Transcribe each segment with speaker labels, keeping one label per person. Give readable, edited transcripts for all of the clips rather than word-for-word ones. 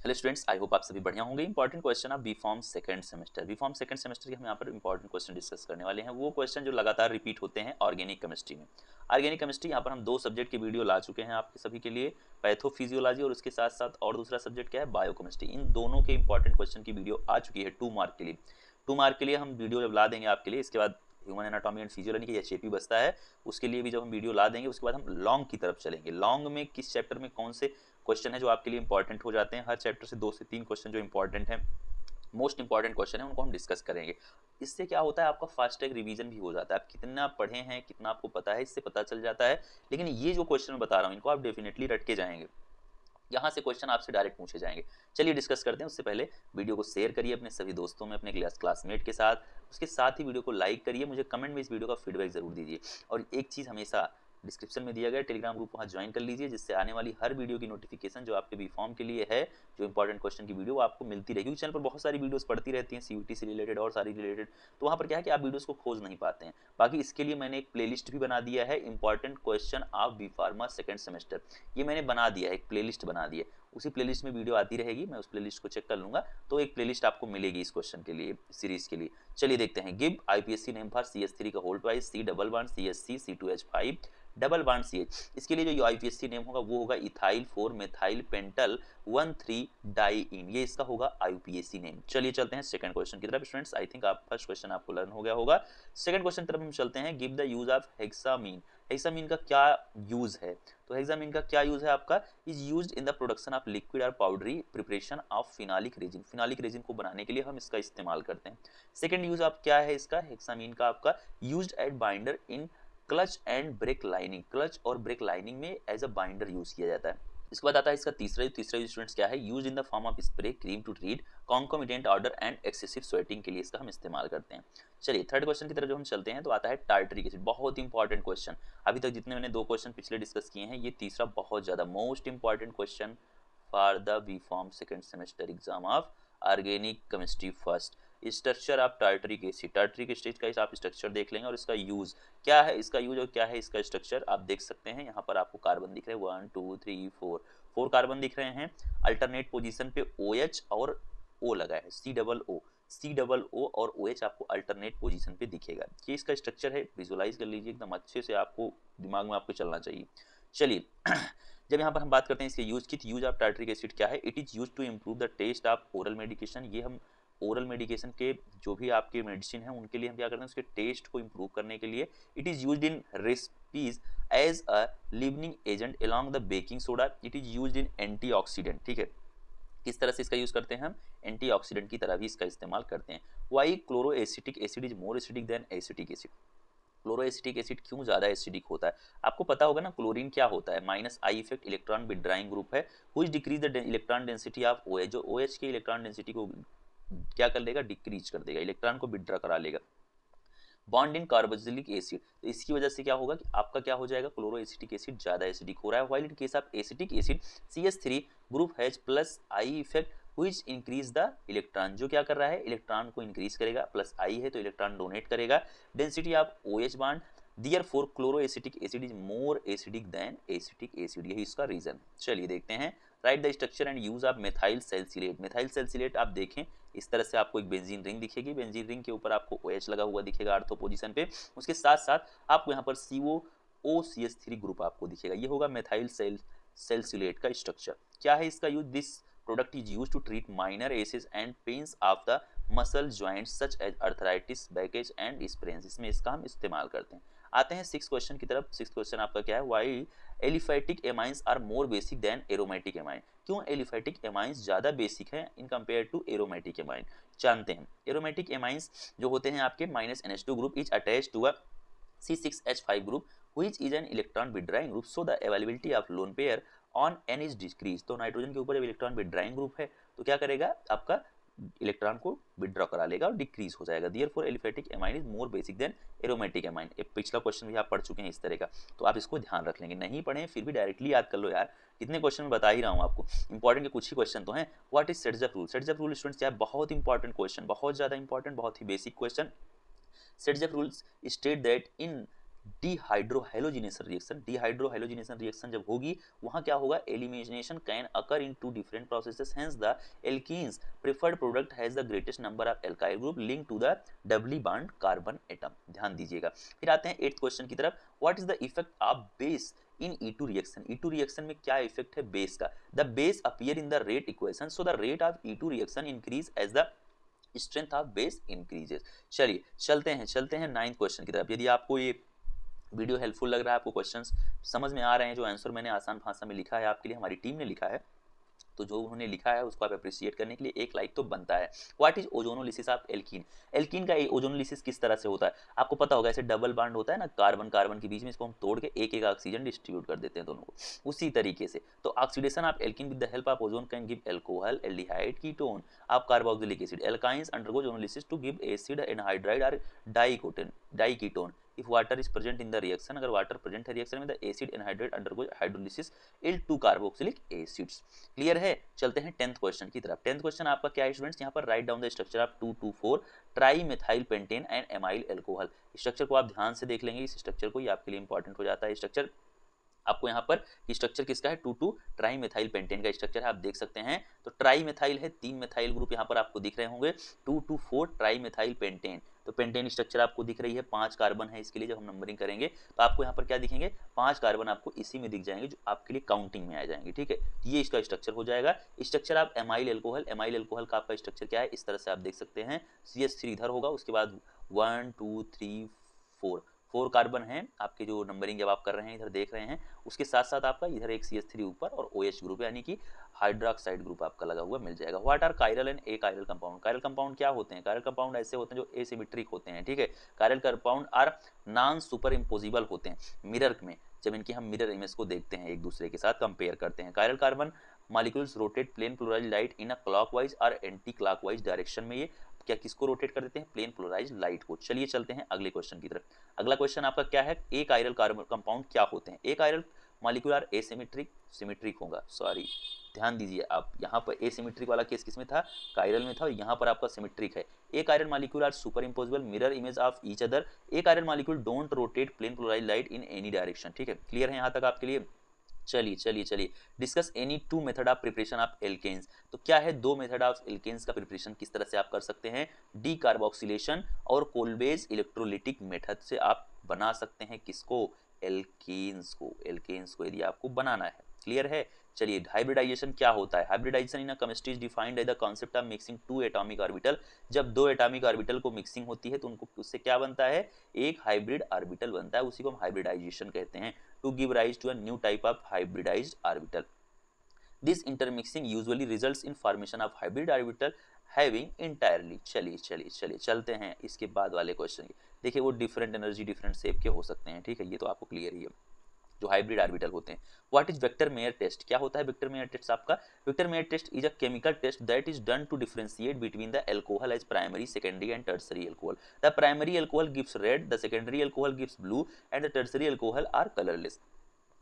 Speaker 1: Hello students, I hope आप सभी बढ़िया होंगे। Important question of B Pharm second semester. B Pharm second semester के हम यहाँ पर इंपॉर्टेंट क्वेश्चन डिस्कस करने वाले हैं। वो क्वेश्चन जो लगातार रिपीट होते हैं ऑर्गेनिक केमिस्ट्री में। ऑर्गेनिक केमिस्ट्री यहाँ पर हम दो सब्जेक्ट की वीडियो ला चुके हैं आपके सभी के लिए, पैथोफिजियोलॉजी और उसके साथ साथ और दूसरा सब्जेक्ट क्या है, बायोकेमिस्ट्री। इन दोनों के इंपॉर्टेंट क्वेश्चन की वीडियो आ चुकी है 2 मार्क के लिए। 2 मार्क के लिए हम वीडियो जब ला देंगे आपके लिए, इसके बाद ह्यूमन एनाटॉमी एंड फिजियोलॉजी की एचएपी बचता है, उसके लिए भी जब हम वीडियो ला देंगे उसके बाद हम लॉन्ग की तरफ चलेंगे। लॉन्ग में किस चैप्टर में कौन से क्वेश्चन है जो आपके लिए इंपॉर्टेंट हो जाते हैं, हर चैप्टर से 2 से 3 क्वेश्चन जो इंपॉर्टेंट है, मोस्ट इंपॉर्टेंट क्वेश्चन है, उनको हम डिस्कस करेंगे। इससे क्या होता है, आपका फास्ट ट्रैक रिवीजन भी हो जाता है। आप कितना पढ़े हैं, कितना आपको पता है, इससे पता चल जाता है। लेकिन ये जो क्वेश्चन मैं बता रहा हूँ इनको आप डेफिनेटली रट के जाएंगे, यहाँ से क्वेश्चन आपसे डायरेक्ट पूछे जाएंगे। चलिए डिस्कस करते हैं। उससे पहले वीडियो को शेयर करिए अपने सभी दोस्तों में, अपने क्लासमेट के साथ। उसके साथ ही वीडियो को लाइक करिए, मुझे कमेंट में इस वीडियो का फीडबैक जरूर दीजिए। और एक चीज़ हमेशा डिस्क्रिप्शन में दिया गया टेलीग्राम ग्रुप, वहाँ ज्वाइन कर लीजिए, जिससे आने वाली हर वीडियो की नोटिफिकेशन जो आपके बी फॉर्म के लिए है, जो इंपॉर्टेंट क्वेश्चन की वीडियो, वो आपको मिलती रहेगी। चैनल पर बहुत सारी वीडियोस पढ़ती रहती हैं सीयूटी से रिलेटेड और सारी रिलेटेड, तो वहाँ पर क्या है कि आप वीडियोस को खोज नहीं पाते हैं। बाकी इसके लिए मैंने एक प्लेलिस्ट भी बना दिया है, important question of B pharma second semester. ये मैंने बना दिया है, एक प्लेलिस्ट बना दी है, उसी प्लेलिस्ट में वीडियो आती रहेगी। मैं उस प्लेलिस्ट को चेक कर लूंगा तो एक प्लेलिस्ट आपको मिलेगी इस क्वेश्चन के लिए, सीरीज के लिए। चलिए देखते हैं। Give IPSC name for CH3 का hold twice, C double bond CH3 C2H5 double bond CH। इसके लिए जो आईपीएससी नेम होगा वो होगा इथाइल 4 मेथाइल पेंटल 1,3 डाइइन। ये इसका होगा आईपीएससी नेम। चलिए चलते हैं सेकंड क्वेश्चन की तरफ। स्टूडेंट्स आई थिंक आप फर्स्ट क्वेश्चन आपको लर्न हो गया होगा। सेकंड क्वेश्चन की तरफ हम चलते हैं। Give the use of hexamine. Hexamine का क्या यूज है? तो हेक्सामीन का क्या यूज है आपका, is used in the production of liquid और powdery preparation of phenolic resin. Phenolic resin को बनाने के लिए हम इसका इस्तेमाल करते हैं। सेकंड यूज आप क्या है इसका, हेक्सामीन का आपका used as binder in clutch and brake lining. Clutch और ब्रेक लाइनिंग में एज अ बाइंडर यूज किया जाता है। इसके बाद आता है इसका तीसरा स्टूडेंट्स क्या है, use in the form of spray cream to treat concomitant order and excessive sweating के लिए इसका हम इस्तेमाल करते हैं। चलिए थर्ड क्वेश्चन की तरफ जो हम चलते हैं तो आता है टार्टरिक एसिड। बहुत इंपॉर्टेंट क्वेश्चन, अभी तक जितने मैंने 2 क्वेश्चन पिछले डिस्कस किए हैं, ये तीसरा बहुत ज्यादा most important question for the B pharm second semester exam of organic chemistry first. Structure of tartaric acid. Tartaric acid का आप स्ट्रक्चर देख लेंगे और इसका यूज क्या है, इसका यूज और क्या है इसका स्ट्रक्चर आप देख सकते हैं। यहाँ पर आपको कार्बन दिख रहे हैं 1 2 3 4 कार्बन दिख रहे हैं। अल्टरनेट पोजीशन पे OH और O लगा है, C डबल O और OH आपको अल्टरनेट पोजीशन पे दिखेगा। ये इसका स्ट्रक्चर है, विजुअलाइज कर लीजिए एकदम अच्छे से, आपको दिमाग में आपको चलना चाहिए। चलिए जब यहाँ पर हम बात करते हैं इसके यूज की, यूज ऑफ टार्टरिक एसिड क्या है, it is use to improve the taste of oral medication. ये हम ओरल मेडिकेशन के जो भी आपके मेडिसिन है उनके लिए हम क्या करते हैं, उसके टेस्ट को इम्प्रूव करने के लिए। It is used in recipes as a leavening agent along the baking soda. It is used in antioxidant. ठीक है, किस तरह से इसका यूज करते हैं हम, एंटीऑक्सीडेंट की तरह भी इसका इस्तेमाल करते हैं। Why chloroacetic acid is more acidic than acetic acid. Chloroacetic acid क्यों ज्यादा एसिडिक होता है? आपको पता होगा ना, क्लोरीन क्या होता है, -I effect, electron withdrawing group है, which decrease the electron density of OH। जो OH के इलेक्ट्रॉन डेंसिटी को क्या कर देगा, डिक्रीज कर देगा, इलेक्ट्रॉन को विड्रॉ करा लेगा। बॉन्ड इन कार्बोक्सिलिक एसिड, तो इसकी वजह से क्या होगा कि आपका क्या हो जाएगा, क्लोरोएसिटिक एसिड ज्यादा एसिडिक हो रहा है। While in case of acetic acid CH3 group has +I effect which increase the electron. जो क्या कर रहा है, इलेक्ट्रॉन को इंक्रीज करेगा, +I है तो इलेक्ट्रॉन डोनेट करेगा। Density of OH bond, therefore chloroacetic acid is more acidic than acetic acid, यही इसका रीजन। चलिए देखते हैं। Right the structure and use of methyl salicylate. Methyl salicylate आप देखें इस तरह से आपको एक बेंजीन रिंग दिखेगी, बेंजीन रिंग के ऊपर आपको OH लगा हुआ दिखेगा ऑर्थो पोजीशन पे। उसके साथ साथ आपको यहाँ पर COOCH3 ग्रुप आपको दिखेगा, ये होगा मेथाइल सैलिसिलेट का स्ट्रक्चर। क्या है इसका use, this product is use to treat minor aches and pains of the muscle joints such as arthritis, backaches and sprains. इसमें इसका हम इस्तेमाल करते हैं। आते हैं 6 क्वेश्चन की तरफ। 6 क्वेश्चन आपका क्या है, why aliphatic amines are more basic than aromatic amine. क्यों एलिफैटिक एमाइंस ज्यादा बेसिक है in compare to aromatic amine, जानते हैं। एरोमेटिक एमाइंस जो होते हैं आपके -NH2 group is attached to a C6H5 group which is an electron withdrawing group, so the availability of lone pair on N is decrease. तो nitrogen के ऊपर जब इलेक्ट्रॉन विड्राइंग ग्रुप है तो क्या करेगा, आपका इलेक्ट्रॉन को विड्रॉ करा लेगा और डिक्रीज हो जाएगा। Therefore aliphatic amine is more basic than aromatic amine. पिछला क्वेश्चन भी आप पढ़ चुके हैं इस तरह का, तो आप इसको ध्यान रख लेंगे। नहीं पढ़े फिर भी डायरेक्टली याद कर लो यार, कितने क्वेश्चन में बता ही रहा हूँ आपको, इंपॉर्टेंट के कुछ ही क्वेश्चन तो हैं। What is Saytzeff rule? Saytzeff rule students क्या है, बहुत इंपॉर्टेंट क्वेश्चन, बहुत ज्यादा इंपॉर्टेंट, बहुत ही basic question. Saytzeff rules state that in dehydrohalogenation reaction. Dehydrohalogenation reaction जब होगी वहां क्या होगा, elimination can occur in two different processes, hence the alkenes preferred product has the greatest number of alkyl group link to the doubly bond carbon atom. ध्यान दीजिएगा। फिर आते हैं 8th क्वेश्चन की तरफ। What is the effect of base in E2 reaction. E2 reaction में क्या effect है बेस का। The base appear in the rate equation, so the rate of E2 reaction increase as the strength of base increases. चलिए चलते हैं 9th question की तरफ। यदि आपको ये वीडियो हेल्पफुल लग रहा है, आपको क्वेश्चंस समझ में आ रहे हैं, जो आंसर मैंने आसान भाषा में लिखा है आपके लिए, हमारी टीम ने लिखा है, तो जो उन्होंने लिखा है उसको आप अप्रिशिएट करने के लिए एक लाइक तो बनता है। What is ozonolysis of alkene. Alkene का ओजोनोलिसिस किस तरह से होता है आपको पता होगा। ऐसे डबल बॉन्ड होता है ना कार्बन कार्बन के बीच में, इसको हम तोड़ के एक एक ऑक्सीजन डिस्ट्रीब्यूट कर देते हैं दोनों को, उसी तरीके से। तो oxidation of alkene with the help of ozone can give alcohol, aldehyde, ketone of carboxylic acid. Alkynes undergo ozonolysis to give acid anhydride और diketone. if water is present in the reaction, अगर water present है reaction में, the acid anhydride undergo hydrolysis L2 carboxylic acids। Clear है। चलते हैं 10th question की तरफ। 10th question आपका क्या है स्टूडेंट्स, यहाँ पर write down the structure of 2,2,4 tri methyl pentane and amyl alcohol. Structure को आप ध्यान से देख लेंगे, इस स्ट्रक्चर को, ये आपके लिए इंपॉर्टेंट हो जाता है। स्ट्रक्चर आपको यहाँ पर स्ट्रक्चर किसका है, 2,2 ट्राई मेथाइल पेंटेन का स्ट्रक्चर है, आप देख सकते हैं। तो ट्राई मेथाइल है, 3 मेथाइल ग्रुप यहाँ पर आपको दिख रहे होंगे, 2,2,4 ट्राई मेथाइल पेंटेन। तो पेंटेन स्ट्रक्चर आपको दिख रही है, 5 कार्बन है इसके लिए। जब हम नंबरिंग करेंगे तो आपको यहाँ पर क्या दिखेंगे, 5 कार्बन आपको इसी में दिख जाएंगे, जो आपके लिए काउंटिंग में आ जाएंगे। ठीक है, ये इसका स्ट्रक्चर हो जाएगा। स्ट्रक्चर आप एमाइल एल्कोहल का आपका स्ट्रक्चर क्या है, इस तरह से आप देख सकते हैं। CH3 इधर होगा, उसके बाद 1 2 3 4 कार्बन हैं आपके, जो नंबरिंग जब आप कर रहे हैं इधर देख रहे हैं। उसके साथ साथ आपका इधर एक CH3 ऊपर और OH ग्रुप यानी कि हाइड्रोक्साइड ग्रुप आपका लगा हुआ मिल जाएगा। What are chiral and achiral compound. Chiral compound क्या होते हैं, कायरल कंपाउंड ऐसे होते हैं जो एसिमेट्रिक होते हैं। ठीक है, chiral compound are non superimposable होते हैं मिरर में, जब इनकी हम मिरर इमेज को देखते हैं एक दूसरे के साथ कंपेयर करते हैं। Chiral carbon molecules rotate plane polarized light in a clockwise और एंटी क्लॉकवाइज डायरेक्शन में। ये क्या किसको रोटेट कर देते हैं, प्लेन पोलराइज्ड लाइट को। चलिए चलते हैं अगले क्वेश्चन की तरफ। अगला क्वेश्चन आपका क्या है, ए कायरल कार्बन कंपाउंड क्या होते हैं। Achiral molecule are asymmetric, symmetric होगा, सॉरी ध्यान दीजिए आप, यहाँ पर एसिमेट्रिक वाला केस किसमें था, कायरल में था, यहाँ पर आपका सिमेट्रिक है। Achiral molecule are superimposable mirror image of each other. Achiral molecule don't rotate plane polarized light in any direction. ठीक है, क्लियर है यहाँ तक आपके लिए। चलिए discuss any 2 method of preparation of alkenes. तो क्या है 2 मेथड ऑफ एल्केन्स का प्रिपरेशन किस तरह से आप कर सकते हैं, डीकार्बोक्सिलेशन और कोलबेज इलेक्ट्रोलिटिक मेथड से आप बना सकते हैं किसको, एल्केन्स को यदि आपको बनाना है। क्लियर है। चलिए हाइब्रिडाइजेशन क्या होता है। Hybridization in chemistry is defined by the concept of mixing 2 atomic orbital. जब 2 एटॉमिक ऑर्बिटल को मिक्सिंग होती है तो उनको उससे क्या बनता है, एक हाइब्रिड ऑर्बिटल बनता है, उसी को हम हाइब्रिडाइजेशन कहते हैं। To give rise to a new type of hybridized orbital. This intermixing usually results in formation of hybrid orbital having entirely. चलिए चलते हैं इसके बाद वाले क्वेश्चन की। देखिए वो डिफरेंट एनर्जी डिफरेंट शेप के हो सकते हैं। ठीक है, ये तो आपको क्लियर ही है जो हाइब्रिड ऑर्बिटल होते हैं। What is Victor Meyer test, क्या होता है वेक्टर मेयर टेस्ट आपका। Victor Meyer test is a chemical test that is done to differentiate between the alcohol as primary, secondary and tertiary alcohol. The primary alcohol gives red, the secondary alcohol gives blue and the tertiary alcohol are colourless.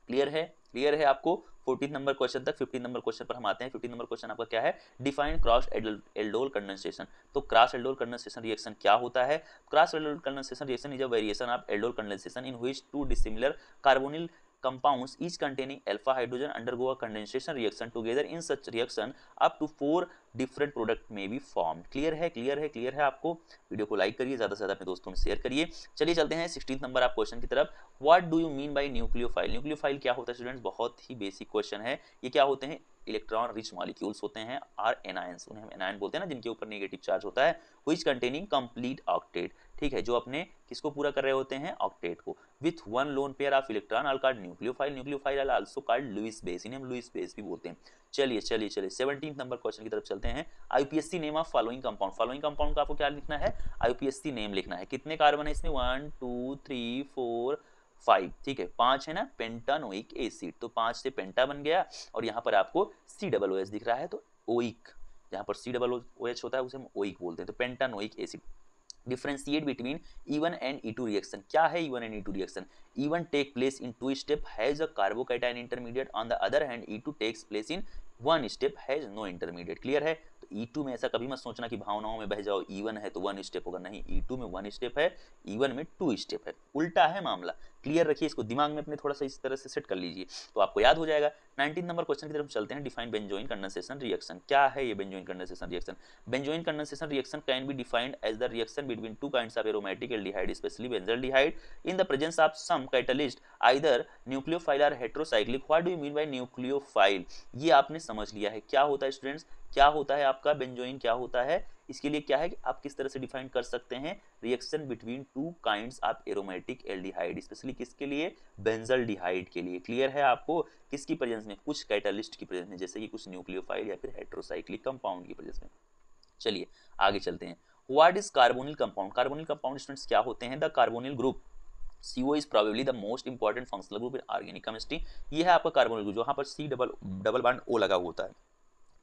Speaker 1: Clear है आपको। 14 number question तक। 15 number question पर हम आते हैं। 15 number question आपका क्या है, डिफाइन क्रॉस एल्डोल कंडेंसेशन। तो क्रॉस एल्डोल कंडेंसेशन रिएक्शन क्या होता है। Cross aldol condensation reaction is a variation of aldol condensation in which 2 dissimilar carbonyl compounds each containing alpha hydrogen undergo a condensation reaction together. In such reaction up to 4 different product may be formed. Clear है आपको। Video को like करिए, ज्यादा से ज्यादा अपने दोस्तों में शेयर करिए। चलिए चलते हैं 16 नंबर आप क्वेश्चन की तरफ। What do you mean by nucleophile. Nucleophile क्या होता है स्टूडेंट्स, बहुत ही बेसिक क्वेश्चन है। ये क्या होते हैं, इलेक्ट्रॉन रिच मॉलिक्यूल्स होते हैं और एनायंस, उन्हें हम एनायन बोलते हैं ना, जिनके ऊपर नेगेटिव चार्ज होता है, व्हिच कंटेनिंग कंप्लीट ऑक्टेट। ठीक है, जो अपने किसको पूरा कर रहे होते हैं, ऑक्टेट को, with 1 lone pair of electron are called nucleophile. Nucleophile are also called Lewis base, इन्हें हम लुईस बेस भी बोलते हैं। चलिए 17 नंबर क्वेश्चन की तरफ चलते हैं। IPSC name of following compound. Following compound का आपको क्या लिखना है, आईपीएससी नेम लिखना है। कितने कार्बन है इसमें, 1 2 3 4 5। ठीक है, 5 है ना, पेंटानोइक एसिड, तो 5 से पेंटा बन गया और यहाँ पर आपको COOH दिख रहा है, तो ओइक, जहाँ पर COOH होता है उसे हम ओइक बोलते हैं, तो pentanoic acid. Differentiate between E1 and E2 reaction. क्या है E1 and E2 reaction, E1 take place in 2 step has a carbocation intermediate, on the other hand E2 takes place in 1 step has no intermediate. Clear है। तो E2 में ऐसा कभी मत सोचना कि भावनाओं में बह जाओ, E1 है तो 1 स्टेप होगा, नहीं, E2 में 1 स्टेप है, E1 में 2 स्टेप है, उल्टा है मामला। क्लियर रखिए इसको, दिमाग में अपने थोड़ा सा इस तरह से सेट कर लीजिए तो आपको याद हो जाएगा। 19 नंबर क्वेश्चन की तरफ चलते हैं। Define benzoin condensation reaction. क्या है ये benzoin condensation reaction? Benzoin condensation reaction can be defined as the reaction between two kinds of aromatic aldehyde specially benzaldehyde in the presence of some catalyst either nucleophile और heterocyclic. What do you mean by nucleophile? ये आपने समझ लिया है क्या होता है students, क्या होता है आपका बेंजोइन, क्या होता है। इसके लिए क्या है कि आप किस तरह से डिफाइन कर सकते हैं, reaction between two kinds of aromatic aldehyde, specially किसके लिए, बेंजल्डिहाइड के लिए। क्लियर है आपको, किसकी प्रेजेंस में, कुछ कैटलिस्ट की प्रेजेंस में, जैसे कि कुछ न्यूक्लियोफाइल या फिर हेटेरोसाइक्लिक कंपाउंड की प्रेजेंस में। चलिए आगे चलते हैं। What is carbonyl compound? Carbonyl compound students क्या होते हैं? The carbonyl group CO is probably the most important functional group in organic chemistry। ये है आपका कार्बोनिल ग्रुप, जहाँ पर C डबल बॉन्ड O लगा होता है।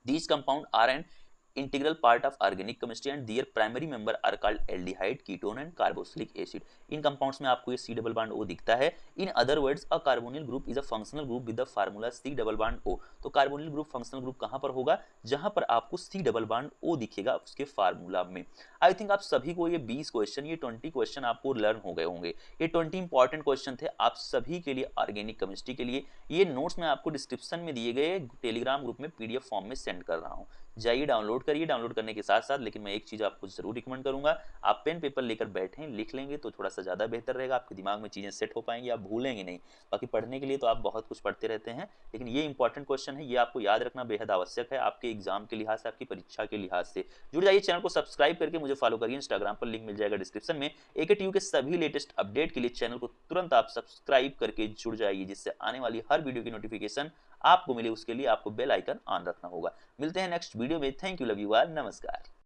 Speaker 1: These compound are an integral part of organic chemistry and their primary member are called aldehyde, ketone and carboxylic acid। In compounds में आपको ये C डबल बॉन्ड O दिखता है। In other words, a carbonyl group is a functional group with the formula C double bond O। तो carbonyl group functional group कहाँ पर होगा? जहाँ पर आपको C डबल बॉन्ड O दिखेगा उसके फार्मूला में। आई थिंक आप सभी को ये 20 क्वेश्चन, ये 20 क्वेश्चन आपको लर्न हो गए होंगे। ये 20 इंपॉर्टेंट क्वेश्चन थे आप सभी के लिए ऑर्गेनिक केमिस्ट्री के लिए। ये नोट्स मैं आपको डिस्क्रिप्शन में दिए गए टेलीग्राम ग्रुप में PDF फॉर्म में सेंड कर रहा हूँ, जाइए डाउनलोड करिए। डाउनलोड करने के साथ साथ लेकिन मैं एक चीज़ आपको जरूर रिकमेंड करूंगा, आप पेन पेपर लेकर बैठें, लिख लेंगे तो थोड़ा सा ज़्यादा बेहतर रहेगा, आपके दिमाग में चीज़ें सेट हो पाएंगी, आप भूलेंगे नहीं। बाकी पढ़ने के लिए तो आप बहुत कुछ पढ़ते रहते हैं, लेकिन ये इंपॉर्टेंट क्वेश्चन है, ये आपको याद रखना बेहद आवश्यक है आपके एग्जाम के लिहाज से, आपकी परीक्षा के लिहाज से। जुड़ जाइए, चैनल को सब्सक्राइब करके मुझे फॉलो करिए। इंस्टाग्राम पर लिंक मिल जाएगा डिस्क्रिप्शन में। AKTU के सभी लेटेस्ट अपडेट के लिए चैनल को तुरंत आप सब्सक्राइब करके जुड़ जाइए, जिससे आने वाली हर वीडियो की नोटिफिकेशन आपको मिले। उसके लिए आपको बेल आइकन ऑन रखना होगा। मिलते हैं नेक्स्ट वीडियो में। Thank you, love you all, नमस्कार।